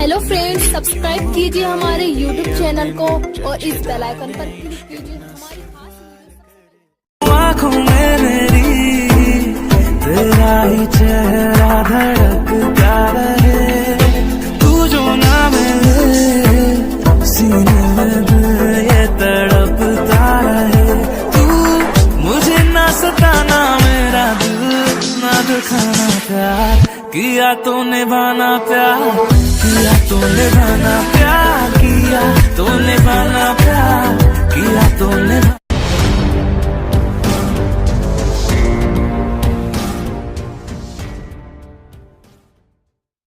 hello friends, subscribe कीजिए हमारे YouTube channel को और इस बेल आइकन पर क्लिक कीजिए हमारी खास आँखों में मेरी तेरा ही चेहरा धड़कता रहे, तू जो ना मिले सीने में दिल ये तड़पता रहे, तू मुझे ना सताना मेरा दिल ना दिखाना प्यार किया तो निभाना प्यार किया तो निभाना प्यार किया